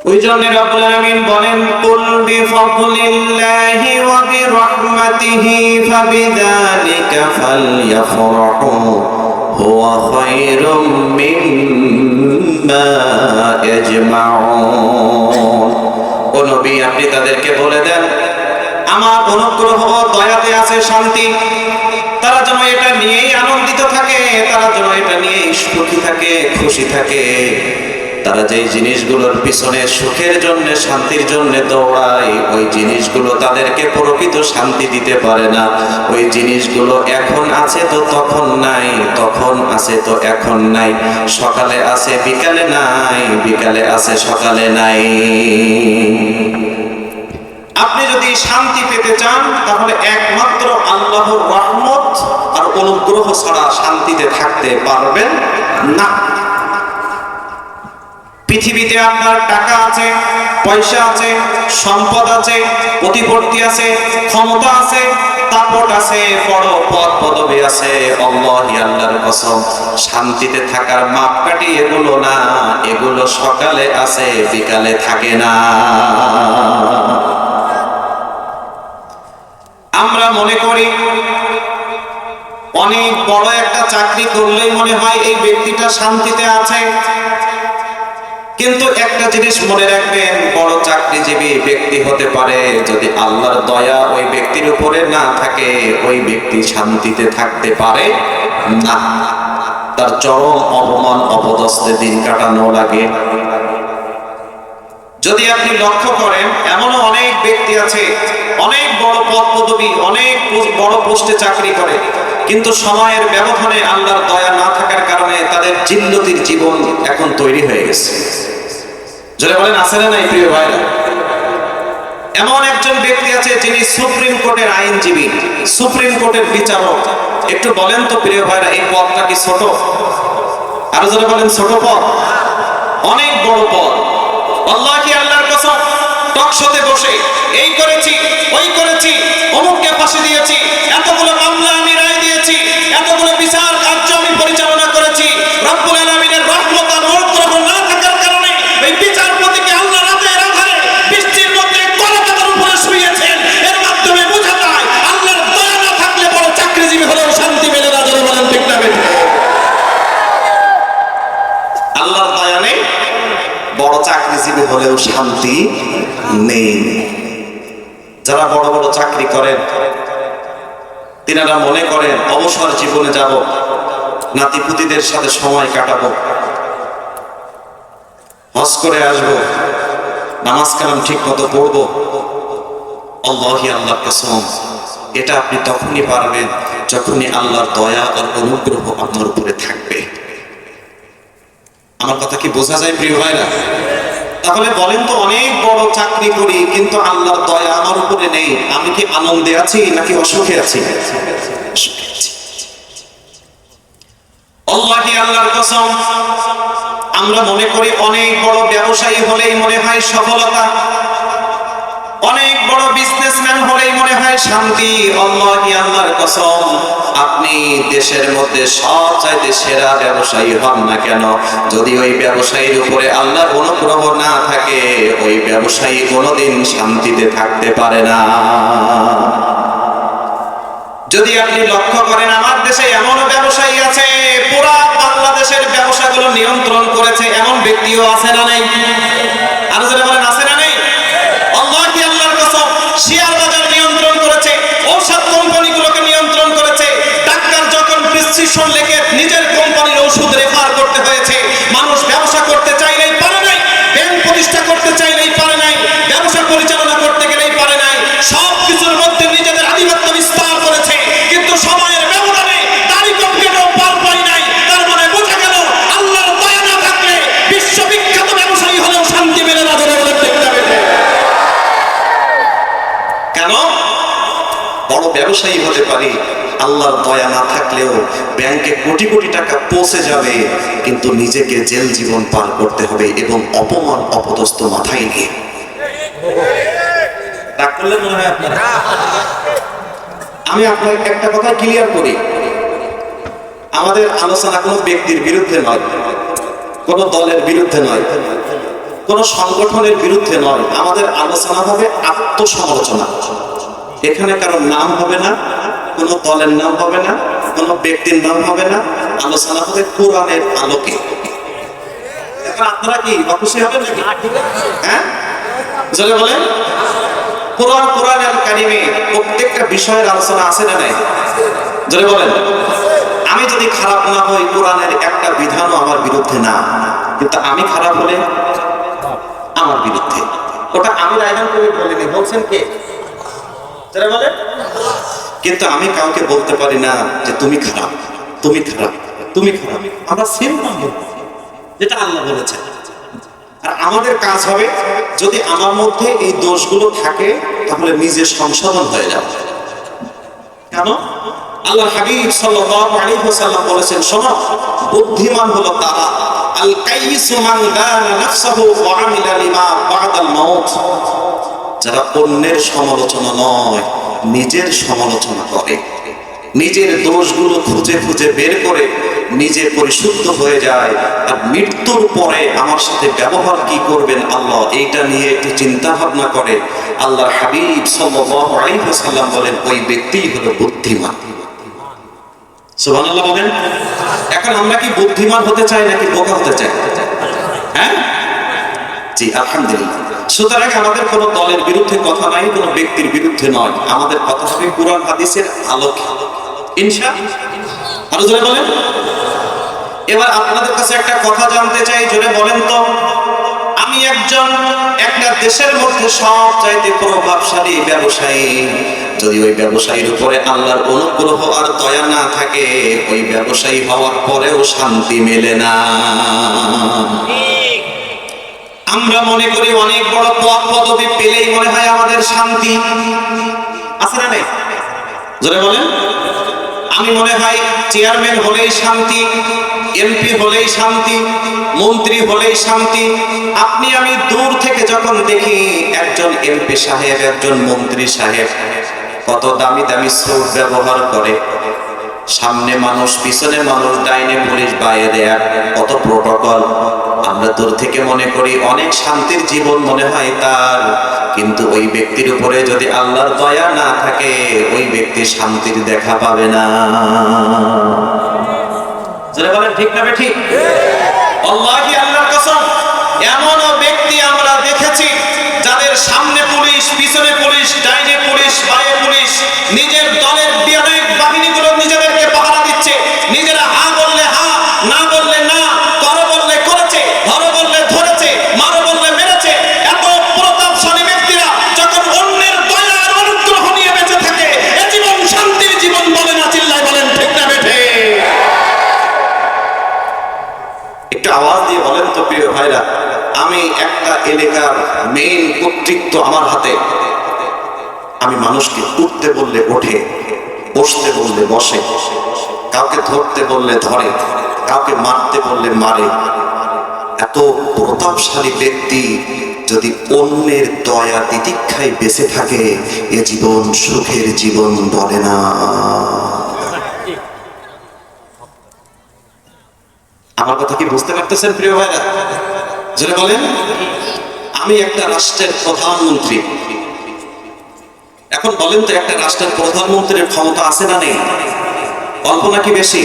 ওই জন্য রব্বুল আলামিন বলেন, কুল বিফাদলিল্লাহি ওয়া বিরহমাতিহি ফাবিযালিকা ফালইফরাহু হুয়া খায়রুম মিম্মা ইয়াজমাউন। ও নবী, আপনি তাদেরকে বলে দেন, আমার অনুগ্রহ দয়াতে আছে শান্তি, তারা যেন এটা নিয়েই আনন্দিত থাকে, তারা যেন এটা নিয়েই সুখী থাকে, খুশি থাকে। তারা যেই জিনিসগুলোর পিছনে সুখের জন্য, শান্তির জন্য দৌড়ায়, ওই জিনিসগুলো তাদেরকে প্রকৃত শান্তি দিতে পারে না। ওই জিনিসগুলো এখন আছে তো তখন নাই, তখন আছে তো এখন নাই, সকালে আছে বিকালে নাই, বিকালে আছে সকালে নাই। আপনি যদি শান্তি পেতে চান তাহলে একমাত্র আল্লাহর রহমত আর অনুগ্রহ ছাড়া শান্তিতে থাকতে পারবেন না। পৃথিবীতে আপনার টাকা আছে, পয়সা আছে, সম্পদ আছে, প্রতিপত্তি আছে, ক্ষমতা আছে, দাপট আছে, বড় পদ পদবি আছে, আল্লাহি আল্লাহর কসম, শান্তিতে থাকার মাপকাঠি এগুলো না। এগুলো সকালে আছে, বিকালে থাকে না। আমরা মনে করি অনেক বড় একটা চাকরি করলেই মনে হয় এই ব্যক্তিটা শান্তিতে আছে। কিন্তু একটা জিনিস মনে রাখবেন, বড় চাকরিজীবী ব্যক্তি হতে পারে, যদি আল্লাহর দয়া ওই ব্যক্তির উপরে না থাকে, ওই ব্যক্তি শান্তিতে থাকতে পারে না। তার চরম অপমান অপদস্থে দিন কাটানো লাগে। যদি আপনি লক্ষ্য করেন, এমনও অনেক ব্যক্তি আছে, অনেক বড় পদ পদবি, অনেক বড় পোস্টে চাকরি করে, কিন্তু সময়ের ব্যবধানে আল্লাহর দয়া না থাকার কারণে তাদের জিল্লতির জীবন এখন তৈরি হয়ে গেছে। যারা বলেন আছে না নাই প্রিয় ভাইরা? এমন একজন ব্যক্তি আছে যিনি সুপ্রিম কোর্টের আইনজীবী, সুপ্রিম কোর্টের বিচারক। একটু বলেন তো প্রিয় ভাইরা, এই পদটা কি ছোট? আরো যারা বলেন ছোট পদ, অনেক বড় পদ। আল্লাহকে আল্লাহর কসম, টক শোতে বসে এই করেছি, ওই করেছি, অমুককে ফাঁসি দিয়েছি, এতগুলো মামলা আমি রায় দিয়েছি, এতগুলো বিচার কার্য আমি পরিচালনা করেছি। রব্বুল আলামিনের রহমত আর অনুগ্রহ না থাকার কারণে এই বিচারপতিকে আল্লাহ রাতের আধারে বৃষ্টির মধ্যে কলকাতার উপরে শুইয়েছেন। এর মাধ্যমে বোঝা যায় আল্লাহর দয়া না থাকলে বড় চাকরিজীবী হলেও শান্তি মেলে না। যারা বলেন ঠিক না বেঠিক? আল্লাহর দয়া নেই, বড় চাকরিজীবী হলেও শান্তি নেই। যারা বড় বড় চাকরি করেন, তিনারা মনে করেন অবসর জীবনে যাব, নাতিপুতিদের সাথে সময় কাটাবো, হজ করে আসবো, নামাজ কালাম ঠিক মতো পড়বো। আল্লাহি আল্লাহর কসম, এটা আপনি তখনই পারবেন যখনই আল্লাহর দয়া আর অনুগ্রহ আপনার উপরে থাকবে। আমার কথা কি বোঝা যায় প্রিয় ভাইরা? তাহলে বলেন তো, অনেক বড় চাকরি করি কিন্তু আল্লাহর দয়া আমার উপরে নেই, আমি কি আনন্দে আছি নাকি অসুখে আছি? আল্লাহি আল্লাহর কসম, আমরা মনে করি অনেক বড় ব্যবসায়ী হলেই মনে হয় সফলতা, অনেক বড় বিজনেসম্যান হলেই মনে হয় শান্তি। আল্লাহি আল্লাহর কসম, আপনি দেশের মধ্যে সবচাইতে সেরা ব্যবসায়ী হন না কেন, যদি ওই ব্যবসায়ীর উপরে আল্লাহর অনুগ্রহ না থাকে, ওই ব্যবসায়ী কোনোদিন শান্তিতে থাকতে পারে না। যদি আপনি লক্ষ্য করেন, আমার দেশে এমনও ব্যবসায়ী আছে পুরা বাংলাদেশের ব্যবসাগুলো নিয়ন্ত্রণ করেছে, এমন ব্যক্তিও আছে না নেই? আর যারা বলেন আছে না নেই? আল্লাহি আল্লাহর কসম, শেয়ার বাজার নিয়ন্ত্রণ করেছে, ঔষধ কোম্পানিগুলোকে নিয়ন্ত্রণ করেছে। ডাক্তার যখন প্রেসক্রিপশন লিখে নিজের কোম্পানির ওষুধ রেফার করতে হয়েছে, মানুষ ব্যবসা করতে চাইলেই পারে নাই, ব্যাংক প্রতিষ্ঠা করতে চাইলেই পারে নাই, ব্যবসা পরিচালনা করতে গেলেই পারে নাই, সবকিছুর মধ্যে নিজেদের আধিপত্য বিস্তার করেছে, কিন্তু সময়ের ব্যবধানে দাড়ি কমপ্লিটও পার পায় নাই। তার মানে বোঝা গেল আল্লাহর দয়া না থাকলে বিশ্ববিখ্যাত ব্যবসায়ী হলেও শান্তি মেলে না। ধরে বলে দেখতে হবে কেন? বড় ব্যবসায়ী হতে পারি, আল্লাহর দয়া না থাকলেও ব্যাংকে কোটি কোটি টাকা পৌঁছে যাবে, কিন্তু নিজেকে জেল জীবন পার করতে হবে এবং অপমান অপদস্থ মাথায় নিয়ে। রাগ করলে মনে হয় আপনারা? আমি আপনার একটা কথা ক্লিয়ার করি, আমাদের আলোচনা কোনো ব্যক্তির বিরুদ্ধে নয়, কোনো দলের বিরুদ্ধে নয়, কোনো সংগঠনের বিরুদ্ধে নয়, আমাদের আলোচনা হবে আত্মসমালোচনা। এখানে কারোর নাম হবে না, কোনো দলের নাম হবে না, কোনো ব্যক্তির নাম হবে না, আলোচনা হবে কোরআনের আলোকে। এখন আপনারা কি অখুশি হবেন নাকি? হ্যাঁ, জোরে বলেন। কোরআনুল কারীমে প্রত্যেকটা বিষয়ের আলোচনা আছে না নাই? জোরে বলেন। আমি যদি খারাপ না হই, কোরআনের একটা বিধানও আমার বিরুদ্ধে না, কিন্তু আমি খারাপ হলে আমার বিরুদ্ধে। ওটা আমি রায়দান করে বলিনি, বলছেন কে? জোরে বলেন। কিন্তু আমি কাউকে বলতে পারি না যে তুমি খারাপ, তুমি খারাপ, তুমি খারাপ। আমরা সেম বলবো যেটা আল্লাহ বলেছেন। আর আমাদের কাজ হবে, যদি আমার মধ্যে এই দোষগুলো থাকে তাহলে নিজে সংশোধন হয়ে যাবে। কেন? আল্লাহর হাবিব সাল্লাল্লাহু আলাইহি ওয়াসাল্লাম বলেছেন, শোনো, বুদ্ধিমান হলো তারা, আল কাইয়িসু মান দানা নাফসাহু ওয়া আমিলা লিমা বা'দাল মাউত, যারা অন্যের সমালোচনা নয়, নিজের সমালোচনা করে, নিজের দোষগুলো খুঁজে খুঁজে বের করে নিজে পরিশুদ্ধ হয়ে যায়, আর মৃত্যুর পরে আমার সাথে ব্যবহার কি করবেন আল্লাহ, এইটা নিয়ে একটু চিন্তা ভাবনা করে। আল্লাহর হাবিব সাল্লাল্লাহু আলাইহি ওয়াসাল্লাম বলেন, ওই ব্যক্তিই হলো বুদ্ধিমান। সুবহানাল্লাহ বলেন। এখন আমরা কি বুদ্ধিমান হতে চাই নাকি বোকা হতে চাই? হ্যাঁ, জি, আলহামদুলিল্লাহ। সুতরাং আমাদের কোনো দলের বিরুদ্ধে কথা নাই, কোনো ব্যক্তির বিরুদ্ধে নয়, আমাদের কথা হবে কুরআন হাদিসের আলোকে, ইনশাআল্লাহ। আরো জোরে বলেন। এবার আপনাদের কাছে একটা কথা জানতে চাই, জোরে বলেন তো। আমি একটা দেশের মধ্যে সবচাইতে প্রভাবশালী ব্যবসায়ী, যদি ওই ব্যবসায়ীর উপরে আল্লাহর অনুগ্রহ আর দয়া না থাকে, ওই ব্যবসায়ী হওয়ার পরেও শান্তি মেলে না। আমরা মনে করি অনেক বড় পদ পদবি পেলেই মনে হয় আমাদের শান্তি, আছে না নেই? জোরে বলেন। আমি মনে হয় চেয়ারম্যান হলেই শান্তি, এমপি হলেই শান্তি, মন্ত্রী হলেই শান্তি। আপনি আমি দূর থেকে যখন দেখি একজন এমপি সাহেব, একজন মন্ত্রী সাহেব কত দামি দামি স্যুট ব্যবহার করে, সামনে মানুষ, পিছনে মানুষ, ডাইনে পুলিশ, বাইরে কত প্রটোকল, আমরা দূর থেকে মনে করি অনেক শান্তির জীবন মনে হয় তার। কিন্তু ওই ব্যক্তির উপরে যদি আল্লাহর দয়া না থাকে, ওই ব্যক্তি শান্তির দেখা পাবে না। যারা বলেন ঠিক না ঠিক? আল্লাহি, আল্লাহর কসম, এমন ব্যক্তি আমরা দেখেছি যাদের সামনে পুলিশ, পিছনে পুলিশ, ডাইনে পুলিশ, বাইরে পুলিশ, নিজের দলের বিধায়ক বাহিনীগুলো নিজেদেরকে পাহারা দিচ্ছে, নিজেরা হা বললে হা, না বললে না, করো বললে করেছে, ধরো বললে ধরেছে, মারো বললে মেরেছে। এত প্রতাপশালী ব্যক্তিরা যখন অন্যের দয়া আর অনুগ্রহ নিয়ে বেঁচে থাকে, এ জীবন শান্তির জীবন বলে না, চিল্লায় বলেন ঠিক না বেঠে? একটু আওয়াজ দিয়ে বলেন তো প্রিয় ভাইরা, আমি একটা এলাকার মেইন কর্তৃত্ব আমার হাতে, আমি মানুষকে উঠতে বললে ওঠে, বসতে বললে বসে, কাউকে ধরতে বললে ধরে, কাউকে মারতে বললে মারে। এত প্রতাপশালী ব্যক্তি যদি অন্যের দয়া তিতিক্ষায় বেঁচে থাকে, এ জীবন সুখের জীবন বলে না। আমার কথা কি বুঝতে পারতেছেন প্রিয় ভাইরা? যারা বলেন, আমি একটা রাষ্ট্রের প্রধানমন্ত্রী। এখন বলেন তো, একটা রাষ্ট্রের প্রধানমন্ত্রীর ক্ষমতা আছে না নেই? অল্প নাকি বেশি?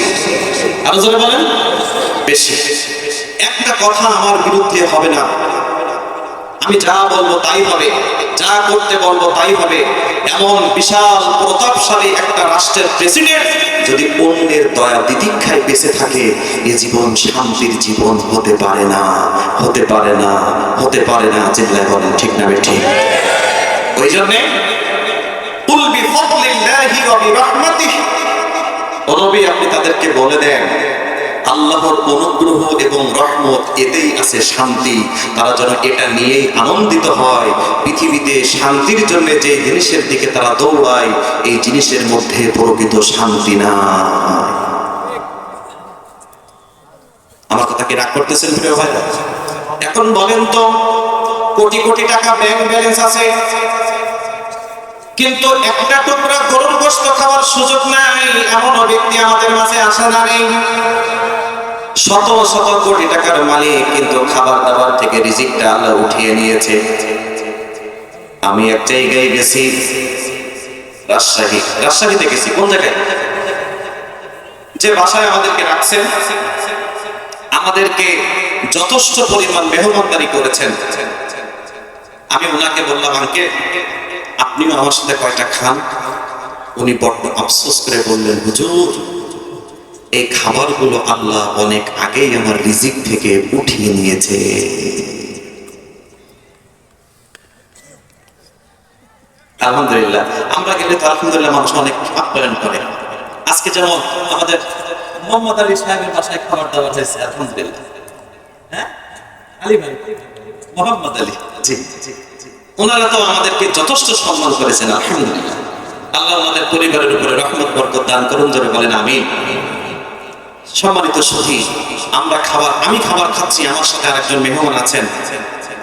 আরো জোরে বলেন। বেশি। একটা কথা আমার বিরুদ্ধে হবে না, আমি যা বলবো তাই হবে, যা করতে বলবো তাই হবে। এমন বিশাল প্রতাপশালী একটা রাষ্ট্রের প্রেসিডেন্ট যদি অন্যের দয়া তিতিক্ষায় বেঁচে থাকে, এ জীবন শান্তির জীবন হতে পারে না, হতে পারে না, হতে পারে না। চিল্লায় বলেন ঠিক না বেঠিক? ওই জন্যে কুল বিফাদলিল্লাহি ওয়া বিরহমাতিহি, ও নবী, আপনি তাদেরকে বলে দেন আল্লাহর অনুগ্রহ এবং রহমত, এতেই আছে শান্তি। তারা যেন এটা নিয়েই আনন্দিত হয়। পৃথিবীতে শান্তির জন্য যে জিনিসের দিকে তারা দৌড়ায়, এই জিনিসের মধ্যে প্রকৃত শান্তি না। আমার কথা কি রাগ করতেছেন প্রিয় ভাইরা? এখন বলেন তো, কোটি কোটি টাকা ব্যাংক ব্যালেন্স আছে, কিন্তু একটা টুকরা গরুর গোশত খাওয়ার সুযোগ নাই, এমন ব্যক্তি আমাদের মাঝে আসে না নেই? শত শত কোটি টাকার মালিক, কিন্তু খাবার দাবার থেকে রিজিকটা আল্লাহ উঠিয়ে নিয়েছে। আমি এক জায়গায় গেছি, রাজশাহীতে গেছি। কোন জায়গায়? যে বাসায় আমাদেরকে রাখছেন, আমাদেরকে যথেষ্ট পরিমাণ মেহমানদারি করেছেন। আমি ওনাকে বললাম, আঙ্কেল আপনিও আমার সাথে কয়টা খান। উনি বড্ড আফসোস করে বললেন, হুজুর এই খাবারগুলো আল্লাহ অনেক আগেই আমার রিজিক থেকে উঠিয়ে নিয়েছে। আলহামদুলিল্লাহ, আমরা গেলে তো আলহামদুলিল্লাহ মানুষ অনেক আপ্যায়ন করে। আজকে যেমন আমাদের মোহাম্মদ আলী সাহেবের বাসায় খাবার দাবার হয়েছে, আলহামদুলিল্লাহ। হ্যাঁ, আলী ভাই, মোহাম্মদ আলী, জি, ওনারা তো আমাদেরকে যথেষ্ট সম্মান করেছেন, আলহামদুলিল্লাহ। আল্লাহ আমাদের পরিবারের উপরে রহমত বরকত দান করুন, জোরে বলেন আমিন। সম্মানিত সুধী, আমি খাবার খাচ্ছি, আমার সাথে আরেকজন মেহমান আছেন।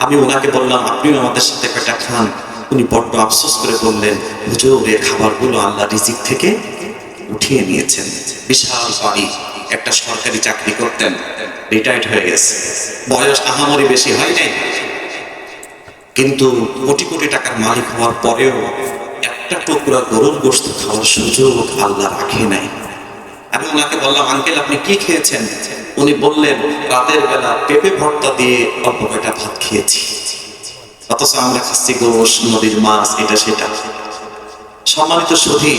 আমি ওনাকে বললাম, আপনিও আমাদের সাথে কয়টা খান। উনি বড্ড আফসোস করে বললেন, হুজুর এই খাবারগুলো আল্লাহ রিজিক থেকে উঠিয়ে নিয়েছেন। বিশাল বাড়ি, একটা সরকারি চাকরি করতেন, রিটায়ার্ড হয়ে গেছে, বয়স আহামরি বেশি হয় নাই, কিন্তু কোটি কোটি টাকার মালিক হওয়ার পরেও একটা টুকরা গরুর গোশত খাওয়ার সুযোগ আল্লাহ রাখে নাই। আমি ওনাকে বললাম, আঙ্কেল আপনি কি খেয়েছেন? উনি বললেন, রাতের বেলা পেঁপে ভর্তা দিয়ে অল্প কয়টা ভাত খেয়েছি, অথচ আমরা খাচ্ছি গোশ, নদীর মাছ, এটা সেটা। সম্মানিত সুধী,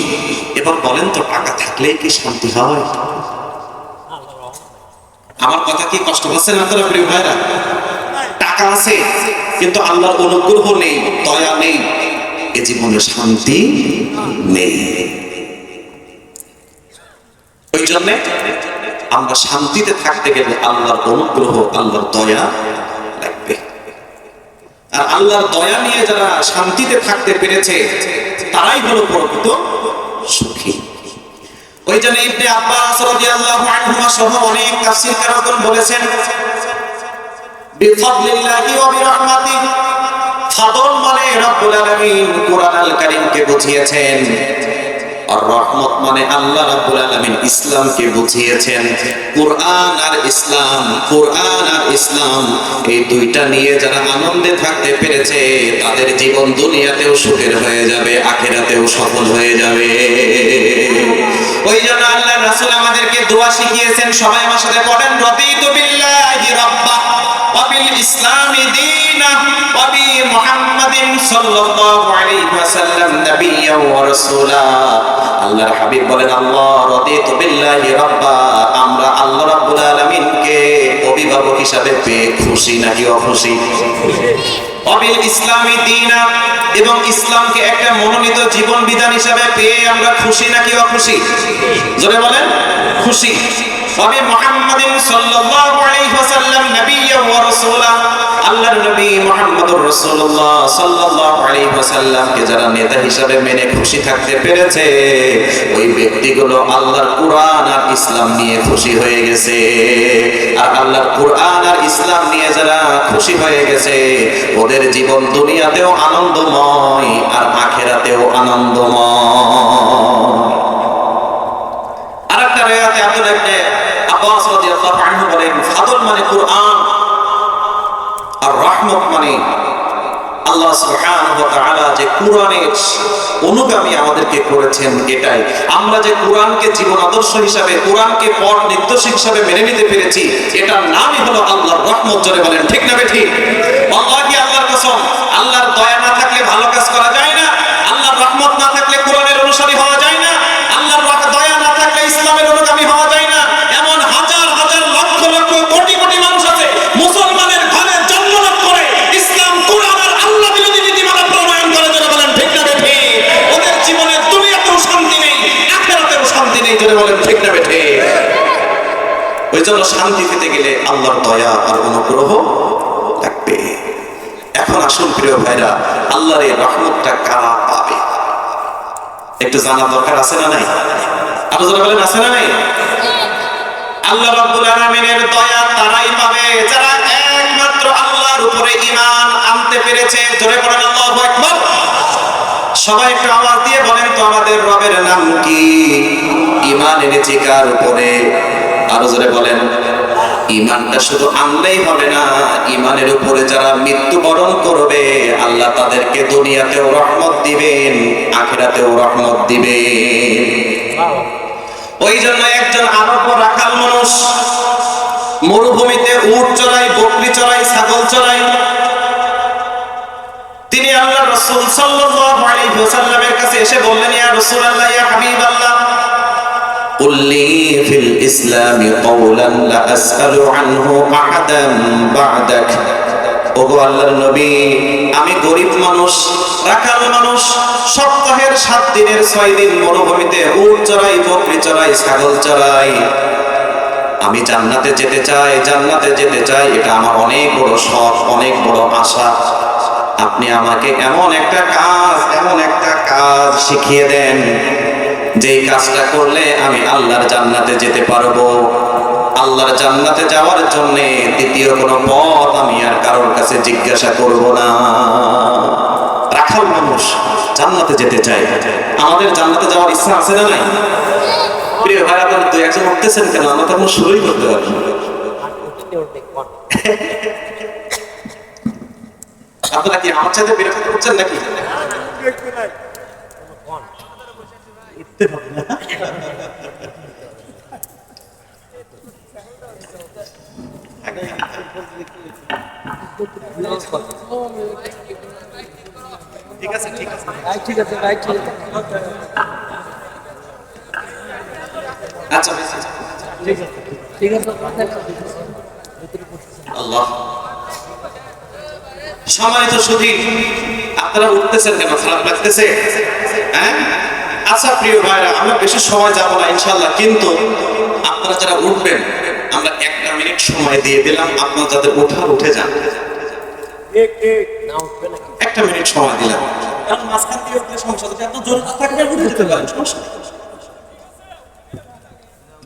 এবার বলেন তো, টাকা থাকলেই কি শান্তি হয়? আমার কথা কি কষ্ট পাচ্ছেন আপনারা প্রিয় ভাইরা? টাকা আছে কিন্তু আল্লাহর অনুগ্রহ নেই, দয়া নেই, এ জীবনে শান্তি নেই। ওই জন্য আমরা শান্তিতে থাকতে গেলে আল্লাহর অনুগ্রহ, আল্লাহর দয়া লাগবে। আর আল্লাহর দয়া নিয়ে যারা শান্তিতে থাকতে পেরেছে তারাই হলো প্রকৃত সুখী। ওই জন্য ইবনে আব্বাস রাদিয়াল্লাহু আনহুমা সহ অনেক তাফসীরকারগণ বলেছেন, বিফাদলিল্লাহি ওয়া বিরহমাতিহি, ফাদল মানে রব্বুল আলামিন কুরআন আল কারীমকে বুঝিয়েছেন, আর রহমত মানে আল্লাহ রাব্বুল আলামিন ইসলামকে বুঝিয়েছেন। কুরআন আর ইসলাম এই দুইটা নিয়ে যারা আনন্দে থাকতে পেরেছে তাদের জীবন দুনিয়াতেও সুখের হয়ে যাবে, আখিরাতেও সফল হয়ে যাবে। ওই জন্য আল্লাহ রাসূল আমাদেরকে দোয়া শিখিয়েছেন, সবাই আমার সাথে পড়েন, রাদিতু বিল্লাহি রাব্বা ওয়া বিল ইসলামি দীনা ওয়া বি মুহাম্মাদিন সাল্লাল্লাহু আলাইহি ওয়াসাল্লাম নাবিয়্যান ওয়া রাসূলা। আল্লাহর হাবিব বলেন, আল্লাহ রাদিতু বিল্লাহি রাব্বা, আমরা আল্লাহ রাব্বুল আলামিনকে অভিভাবক হিসাবে পেয়ে খুশি নাকি অখুশি? ওয়া বিল ইসলামি দীনা, এবং ইসলামকে একটা মনোনীত জীবন বিধান হিসাবে পেয়ে আমরা খুশি নাকি অখুশি? জোরে বলেন, খুশি। ওয়া বি মুহাম্মাদিন সাল্লাল্লাহু আলাইহি ওয়াসাল্লাম নাবিয়্যান ওয়া রাসূলা, আল্লাহর নবী মুহাম্মদুর রাসূলুল্লাহ সাল্লাল্লাহু আলাইহি ওয়াসাল্লামকে যারা নেতা হিসাবে মেনে খুশি থাকতে পেরেছে ওই ব্যক্তিগুলো আল্লাহর কুরআন আর ইসলাম নিয়ে খুশি হয়ে গেছে। আর আল্লাহর কুরআন আর ইসলাম নিয়ে যারা খুশি হয়ে গেছে ওদের জীবন দুনিয়াতেও আনন্দময় আর আখিরাতেও আনন্দময়। আরেকটা riwayate আব্দুল্লাহ ইবনে আব্বাস রাদিয়াল্লাহু আনহু বলেন, ফাদল মানে কুরআন আর রহমত মানে আল্লাহ সুবহানাহু ওয়া তাআলা যে কুরআনের অনুগামী আমাদেরকে করেছেন। এটাই আমরা যে কুরআনকে জীবন আদর্শ হিসাবে, কুরআনকে পথ নির্দেশ হিসাবে মেনে নিতে পেরেছি, এটার নামই হলো আল্লাহর রহমত। জোরে বলেন ঠিক না বেঠিক? আল্লাহকে আল্লাহর কসম, আল্লাহর দয়া না থাকলে ভালো কাজ করা যায় না, আল্লাহর রহমত না থাকলে কুরআনের অনুসারী হওয়া যায় না, আল্লাহর দয়া না থাকলে ইসলামের অনুগামী হওয়া যায় না। এমন হাজার হাজার লক্ষ লক্ষ কোটি কোটি মানুষ আছে মুসলমানের ঘরে জন্মলাভ করে ইসলাম, কুরআন আর আল্লাহ বিরোধী নীতিমালা প্রণয়ন করে। জোরে বলেন ঠিক না বেঠিক? ওদের জীবনে দুনিয়াতেও শান্তি নেই, আখিরাতেও শান্তি নেই। জোরে বলেন ঠিক না বেঠিক? ওই জন্য শান্তি পেতে গেলে আল্লাহর দয়া আর অনুগ্রহ লাগবে। এখন আসুন প্রিয় ভাইরা, আল্লাহর এই রহমতটা কারা পাবে একটু জানা দরকার আছে না নাই? আপনারা বলেন আছে না নাই? আল্লাহ রাব্বুল আলামিনের দয়া তারাই পাবে যারা একমাত্র আল্লাহর উপরে ঈমান আনতে পেরেছে। জোরে পড়েন আল্লাহু আকবার। সবাই একটু আওয়াজ দিয়ে বলেন তো, আমাদের রবের নাম কি? ঈমান এনেছি কার উপরে? আরো জোরে বলেন। ইমানটা শুধু আনলেই হবে না, ইমানের উপরে যারা মৃত্যুবরণ করবে আল্লাহ তাদেরকে দুনিয়াতেও রহমত দিবেন, আখিরাতেও রহমত দিবেন। ওই জন্য একজন আরব রাখাল মানুষ মরুভূমিতে উট চড়াই, বকরি চড়াই, ছাগল চড়াই। তিনি আল্লাহ রাসূল সাল্লাল্লাহু আলাইহি ওয়াসাল্লামের কাছে এসে বললেন, ইয়া রাসূলুল্লাহ, ইয়া হাবিবাল্লাহ, قل لي في الإسلام قولا لا أسأل عنه أحدا بعدك। ওগো আল্লাহর নবী, আমি গরিব মানুষ, রাখাল মানুষ, সপ্তাহের 7 দিনের 6 দিন মরুভূমিতে উট চড়াই, বকরি চড়াই, ছাগল চড়াই। আমি জান্নাতে যেতে চাই, জান্নাতে যেতে চাই, এটা আমার অনেক বড় শখ, অনেক বড় আশা। আপনি আমাকে এমন একটা কাজ শিখিয়ে দেন যেই কাজটা করলে আমি আল্লাহর জান্নাতে যেতে পারবো। আল্লাহর জান্নাতে যাওয়ার জন্য দ্বিতীয় কোনো পথ আমি আর কারোর কাছে জিজ্ঞাসা করব না। রাখাল মানুষ জান্নাতে যেতে চায়। আমাদের জান্নাতে যাওয়ার ইচ্ছা আছে না নাই? প্রিয় ভাইরা, আপনারা দুই একজন উঠতেছেন কেন? আমরা তো শুরুই করতে পারি। আপনারা কি আমার চাইতে বিরক্ত করছেন নাকি? ঠিক আছে, ঠিক আছে, ঠিক আছে, আচ্ছা, ঠিক আছে। আল্লাহ, সম্মানিত সুধী, আপনারা উঠতেছেন কেন? খারাপ লাগতেছে? হ্যাঁ, আচ্ছা প্রিয় ভাইরা, আমরা বেশি সময় যাব না ইনশাআল্লাহ, কিন্তু আপনারা যারা উঠবেন আমরা 1 মিনিট সময় দিয়ে দিলাম। আপনারা যাদের উঠার উঠে যান, 1 মিনিট সময় দিলাম। কারণ মাঝখান দিয়ে উঠলে সমস্যা, যদি আপনার জোরে না থাকবে উঠে যেতে পারেন, সমস্যা।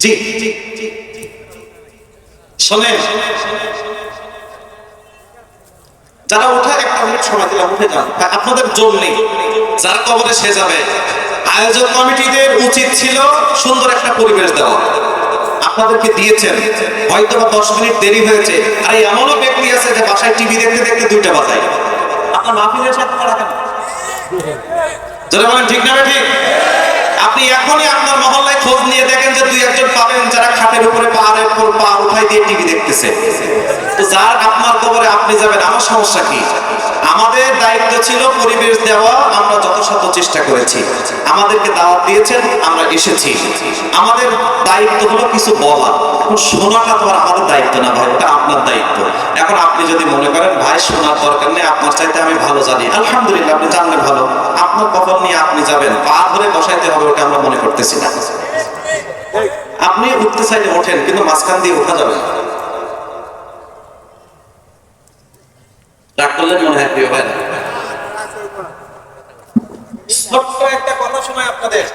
জি জি জি, শোনেন, যারা উঠে 1 মিনিট সময় দিলাম, উঠে যান। আপনাদের জন্যে যারা কবরে সে যাবে, আয়োজক কমিটিদের উচিত ছিল সুন্দর একটা পরিবেশ দেওয়া। আপনাদেরকে দিয়েছেন, হয়তো বা 10 মিনিট দেরি হয়েছে। আর এমনও ব্যক্তি আছে যে বাসায় টিভি দেখতে দেখতে 2টা বাজায়। আপনার মাহফিলের সাথে করা কেন? যারা বলেন ঠিক না ঠিক? আপনি এখনই আপনার মহল্লায় খোঁজ নিয়ে দেখেন যে 2-1 পাবেন যারা খাটের উপরে পাহাড়ের উপর পা উঠাই দিয়ে টিভি দেখতেছে। তো যার আপনার কবরে আপনি যাবেন, আমার সমস্যা কি? আমাদের দায়িত্ব ছিল পরিবেশ দেওয়া, আমরা যথাসাধ্য চেষ্টা করেছি। আমাদেরকে দাওয়াত দিয়েছেন, আমরা এসেছি। আমাদের দায়িত্ব হলো কিছু বলা। এখন শোনাটা তো আর আমাদের দায়িত্ব না ভাই, ওটা আপনার দায়িত্ব। এখন আপনি যদি মনে করেন ভাই শোনার দরকার নেই, আপনার চাইতে আমি ভালো জানি, আলহামদুলিল্লাহ, আপনি জানলে ভালো। আপনার কপাল নিয়ে আপনি যাবেন, পা ধরে বসাইতে হবে, ওটা আমরা মনে করতেছি না। আপনি উঠতে চাইলে ওঠেন, কিন্তু মাঝখান দিয়ে ওঠা যাবে না। রাগ করলেন মনে হয় প্রিয় ভাই? ছোট্ট একটা কথা শোনাই আপনাদের।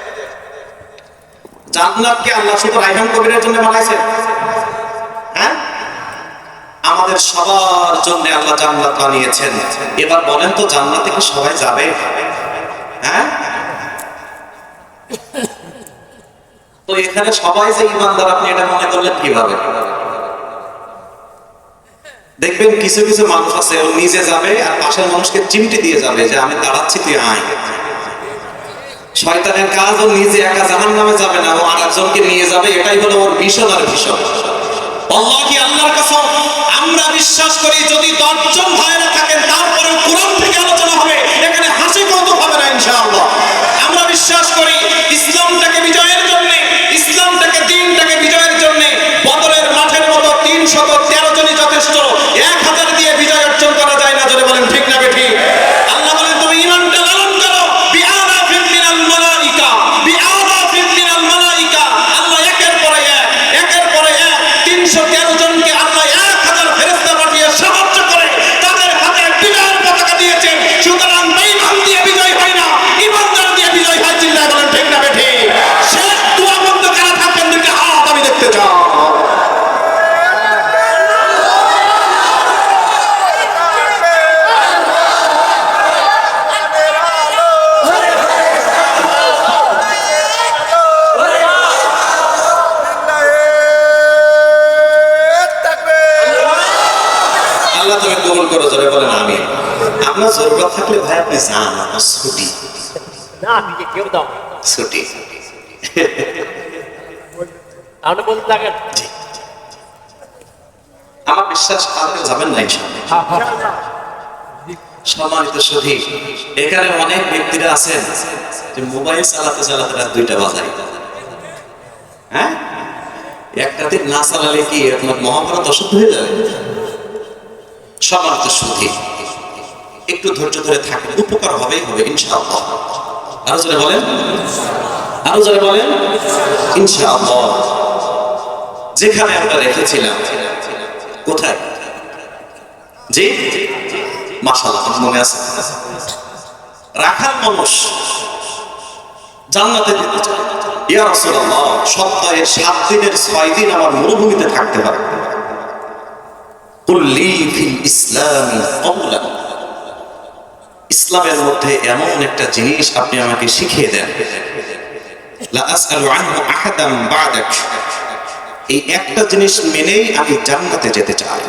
জান্নাতকে আল্লাহ শুধু রায়হান কবিরের জন্য বানাইছেন? হ্যাঁ, আমাদের সবার জন্য আল্লাহ জান্নাত বানিয়েছেন। এবার বলেন তো, জান্নাতে কি সবাই যাবে? হ্যাঁ, তো এখানে সবাই যে ইমানদার, আপনি এটা মনে করলেন কিভাবে? দেখবেন কিছু কিছু মানুষ আছে, ও নিজে যাবে আর পাশের মানুষকে চিমটি দিয়ে যাবে যে আমি দাঁড়াচ্ছি, তুই আয়। শয়তানের কাজ, ও নিজে একা জাহান্নামে যাবে না, ও আরেকজনকে নিয়ে যাবে। এটাই হলো ওর ভীষণ আর ভীষণ। আল্লাহকে, আল্লাহর কসম, আমরা বিশ্বাস করি যদি 10 জন ভাইরা থাকেন তারপরে কোরআন থেকে আলোচনা হবে, এখানে হাসি কৌতুক হবে না ইনশাআল্লাহ। আমরা বিশ্বাস করি ইসলামটাকে বিজয়ের জন্য, ইসলামটাকে, দ্বীনটাকে বিজয়ের জন্য বদরের মাঠের মতো 313 জনই যথেষ্ট। 1000 দিয়ে বিজয় অর্জন করা যায় না। জোরে বলেন ঠিক না বেঠিক? আল্লাহ বলেন, তুমি ঈমানটা লালন করো। বিআরাফিন মিনাল মালাইকা, বিআরাফিন মিনাল মালাইকা। আল্লাহ একের পরে এক 313 জনকে আল্লাহ 1000 ফেরেশতা পাঠিয়ে সাহায্য করে তাদের হাতে করে জোরে বলেন আমিন। আপনার জরুরত থাকলে ভাই আপনি যান, আপনার ছুটি না নিজে কেউ দাও ছুটি। আপনি বলতে থাকেন। আমার বিশ্বাস আপনি যাবেন না ইনশাআল্লাহ। সম্মানিত সুধী, এখানে অনেক ব্যক্তিরা আছেন যে মোবাইল চালাতে চালাতে রাত 2টা বাজায়। হ্যাঁ, একটা দিন না চালালে কি আপনার মহাভারত অশুদ্ধ হয়ে যাবে? সম্মানিত সুধী, একটু ধৈর্য ধরে থাকলে উপকার হবেই হবে ইনশাআল্লাহ। আরো জোরে বলেন, আরো জোরে বলেন ইনশাআল্লাহ। যেখানে আমরা রেখেছিলাম, কোথায়? জি মাশাআল্লাহ, মনে আছে? রাখাল মানুষ জান্নাতে যেতে চায়। ইয়া রাসূলুল্লাহ, সপ্তাহে 7 দিনের 6 দিন আমার মরুভূমিতে থাকতে হবে। কুল্লি ফিল ইসলাম কওলান, ইসলামের মধ্যে এমন একটা জিনিস আপনি আমাকে শিখিয়ে দেন। লা আসআলু আনহু আহাদান বা'দাক, এই একটা জিনিস মেনেই আমি জান্নাতে যেতে চাই।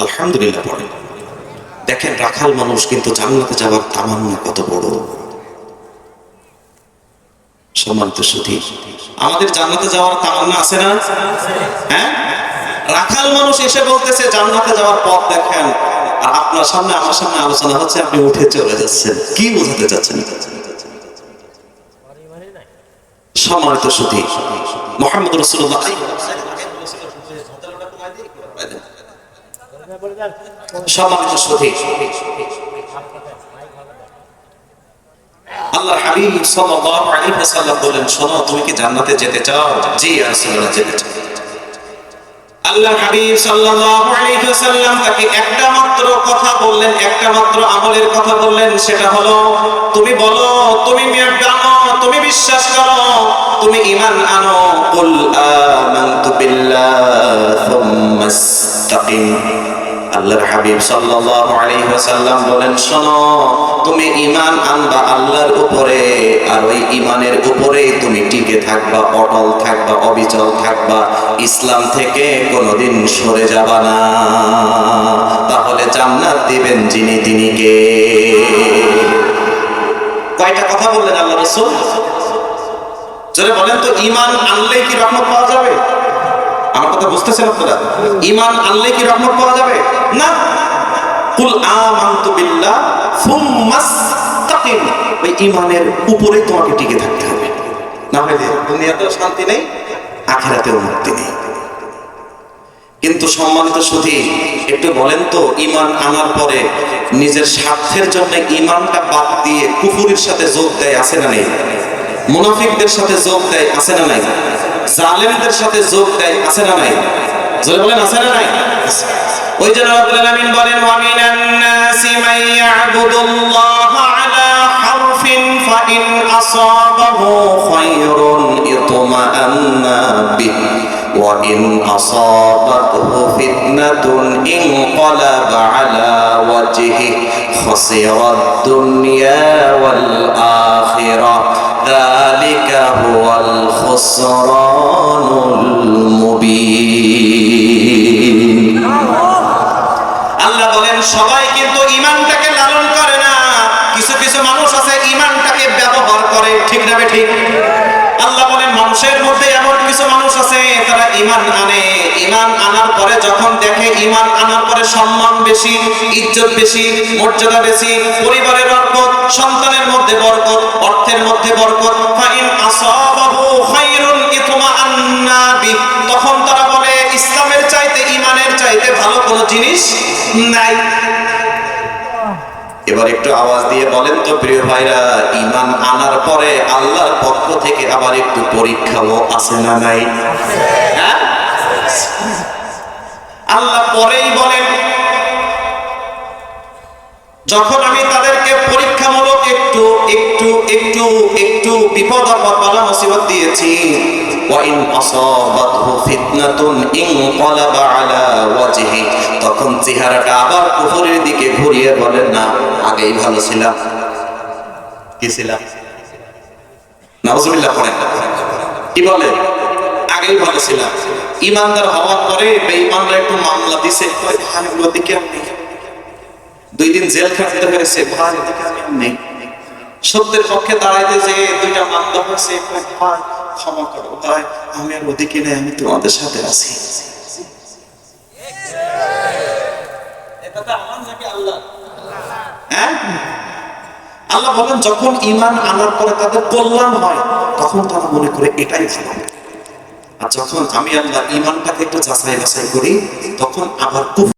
আলহামদুলিল্লাহ পড়েন। দেখেন রাখাল মানুষ কিন্তু জান্নাতে যাওয়ার তামান্না কত বড়। সম্মানিত সুধী, আমাদের জান্নাতে যাওয়ার তামান্না আছে না? হ্যাঁ, রাখাল মানুষ এসে বলতেছে জান্নাতে যাওয়ার পথ দেখেন, আর আপনার সামনে আমার সামনে আলোচনা হচ্ছে, আপনি উঠে চলে যাচ্ছেন। কি বোঝাতে চাচ্ছেন? সম্মানিত সুধী, মুহাম্মদ রাসূলুল্লাহ সম্মানিত সুধী, আল্লাহর হাবিব সাল্লাল্লাহু আলাইহি ওয়াসাল্লাম বলেন, শোনো তুমি কি জান্নাতে যেতে চাও? জি ইয়া রাসূলুল্লাহ, যেতে চাই। আল্লাহর হাবিব সাল্লাল্লাহু আলাইহি ওয়াসাল্লাম তাকে একটা মাত্র কথা বললেন, একটা মাত্র আমলের কথা বললেন, সেটা হলো তুমি বলো, তুমি জানো, তুমি বিশ্বাস করো, তুমি ঈমান আনো। কুল আমানতু বিল্লাহি সুম্মা ইসতাকিম। আল্লাহর হাবিব সাল্লাল্লাহু আলাইহি ওয়াসাল্লাম বলেন, শোনো তুমি ঈমান আনবা আল্লাহর উপরে, আর ওই ঈমানের উপরেই তুমি টিকে থাকবা, অটল থাকবা, অবিচল থাকবা, ইসলাম থেকে কোনোদিন সরে যাবা না। তাহলে জান্নাত দিবেন যিনি, তিনি কে? কয়টা কথা বললেন আল্লাহ রাসূল? জোরে বলেন তো, ঈমান আনলেই কি রহমত পাওয়া যাবে? আমার কথা বুঝতেছেন আপনারা? ঈমান আনলে কি রহমত পাওয়া যাবে? না। কুল আমানতু বিল্লাহ সুম্মা ইসতাকিম, ওই ঈমানের উপরেই তোমাকে টিকে থাকতে হবে, না হলে দুনিয়াতেও শান্তি নেই, আখিরাতেও মুক্তি নেই। কিন্তু সম্মানিত সুধী, একটু বলেন তো, ঈমান আনার পরে নিজের স্বার্থের জন্য ঈমানটা বাদ দিয়ে কুফরের সাথে যোগ দেয়, আছে না নেই? মুনাফিকদের সাথে যোগ দেয়, আছে না নাই? জালেমদের সাথে যোগ দেয়, আছে না নাই? জোরে বলেন, আছে না নাই? ওই জন্য রব্বুল আলামিন বলেন, ওয়া মিনান নাসি মান ইয়াবুদুল্লাহা আলা হারফিন ফাইন আসাবাহু খায়রুন ইতমাআন্না বিহি ওয়া ইন আসাবাতহু ফিতনাতুন ইনকালাবা আলা ওয়াজহিহি খাসিরাদ দুনিয়া ওয়াল আখিরাহ যালিকা হুয়াল খুসরানুল মুবিন। আল্লাহ বলেন, সবাই কিন্তু ঈমানটাকে লালন করে না, কিছু কিছু মানুষ আছে ঈমানটাকে ব্যবহার করে, ঠিক না ঠিক? আল্লাহ বলেন, মানুষের মধ্যে এমন কিছু মানুষ আছে তারা ঈমান আনে, ঈমান আনার পরে যখন দেখে ঈমান আনার পরে সম্মান বেশি, ইজ্জত বেশি, মর্যাদা বেশি, পরিবারের বরকত, সন্তানের মধ্যে বরকত, অর্থের মধ্যে বরকত, ফাইন আসাবাহু খায়রুন ইতমাআন্না বিহি, তখন তারা বলে ইসলামের চাইতে, ঈমানের চাইতে ভালো কোনো জিনিস নাই। এবার একটু আওয়াজ দিয়ে বলেন তো প্রিয় ভাইরা, ঈমান আনার পরে আল্লাহর পক্ষ থেকে আবার একটু পরীক্ষাও আছে না নাই? হ্যাঁ, আল্লাহ পরেই বলেন, যখন আমি তাদেরকে পরীক্ষামূলক একটু একটু একটু একটু বিপদ আপদ বালা মুসিবত দিয়েছি, ওয়া ইন আসাবাতহু ফিতনাতুন ইনকালাবা আলা ওয়াজহি, তখন চেহারাটা আবার কুফরের দিকে ঘুরিয়ে বলেন, না আগেই ভালো ছিলাম। কি ছিলাম? নাউজুবিল্লাহ পড়েন, কি বলে? আগেই ভালো ছিলাম। ইমানদার হওয়ার পরে বেঈমানরা একটু মামলা দিছে, কয় ভালোগুলো দিকে আপনি 2 দিন জেল খাটতে হয়েছে, ভাই এদিকে আমি আর নেই। সত্যের পক্ষে দাঁড়াইতে যে 2টা মামলা হয়েছে, ভাই ক্ষমা করো ভাই, আমি আর ওদিকে নেই, আমি তোমাদের সাথে আছি। আমার নাকি আল্লাহ? হ্যাঁ, আল্লাহ বলেন যখন ঈমান আনার পরে তাদের কল্যাণ হয় তখন তারা মনে করে এটাই ভালো। আর যখন আমি আল্লাহ ঈমানটাকে একটু যাচাই বাছাই করি তখন আবার